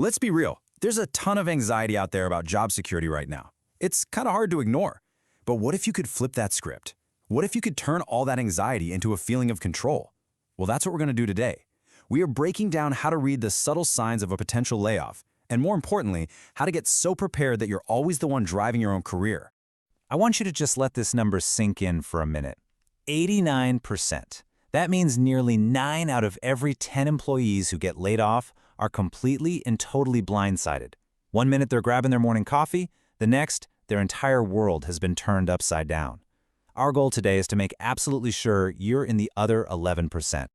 Let's be real, there's a ton of anxiety out there about job security right now. It's kind of hard to ignore. But what if you could flip that script? What if you could turn all that anxiety into a feeling of control? Well, that's what we're going to do today. We are breaking down how to read the subtle signs of a potential layoff, and more importantly, how to get so prepared that you're always the one driving your own career. I want you to just let this number sink in for a minute. 89%. That means nearly 9 out of every 10 employees who get laid off are completely and totally blindsided. One minute they're grabbing their morning coffee, the next, their entire world has been turned upside down. Our goal today is to make absolutely sure you're in the other 11%.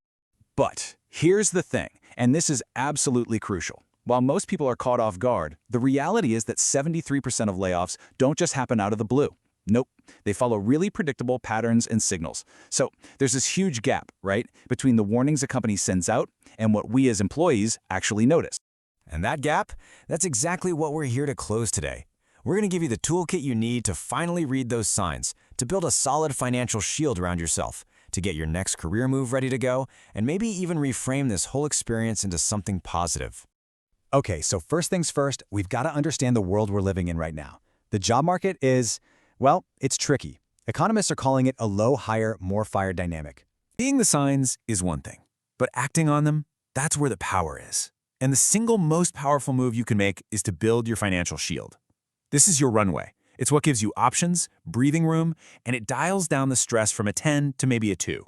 But here's the thing, and this is absolutely crucial. While most people are caught off guard, the reality is that 73% of layoffs don't just happen out of the blue. Nope, they follow really predictable patterns and signals. So there's this huge gap, right, between the warnings a company sends out and what we as employees actually notice. And that gap, that's exactly what we're here to close today. We're going to give you the toolkit you need to finally read those signs, to build a solid financial shield around yourself, to get your next career move ready to go, and maybe even reframe this whole experience into something positive. Okay, so first things first, we've got to understand the world we're living in right now. The job market is, well, it's tricky. Economists are calling it a low hire, more fire dynamic. Seeing the signs is one thing, but acting on them, that's where the power is. And the single most powerful move you can make is to build your financial shield. This is your runway. It's what gives you options, breathing room, and it dials down the stress from a 10 to maybe a 2.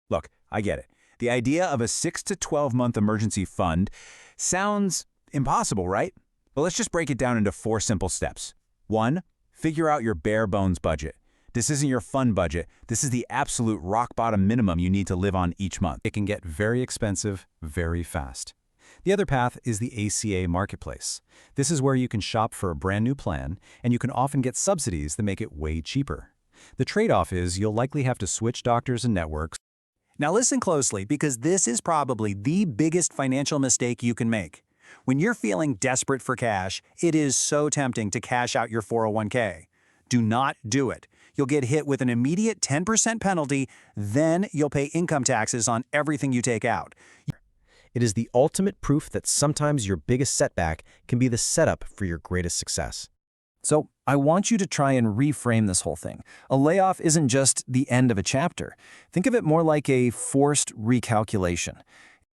Look, I get it. The idea of a 6 to 12-month emergency fund sounds impossible, right? But let's just break it down into 4 simple steps. 1, figure out your bare bones budget. This isn't your fun budget. This is the absolute rock bottom minimum you need to live on each month. It can get very expensive very fast. The other path is the ACA marketplace. This is where you can shop for a brand new plan, and you can often get subsidies that make it way cheaper. The trade-off is you'll likely have to switch doctors and networks. Now listen closely, because this is probably the biggest financial mistake you can make. When you're feeling desperate for cash, it is so tempting to cash out your 401k. Do not do it. You'll get hit with an immediate 10% penalty, then you'll pay income taxes on everything you take out. It is the ultimate proof that sometimes your biggest setback can be the setup for your greatest success. So I want you to try and reframe this whole thing. A layoff isn't just the end of a chapter. Think of it more like a forced recalculation.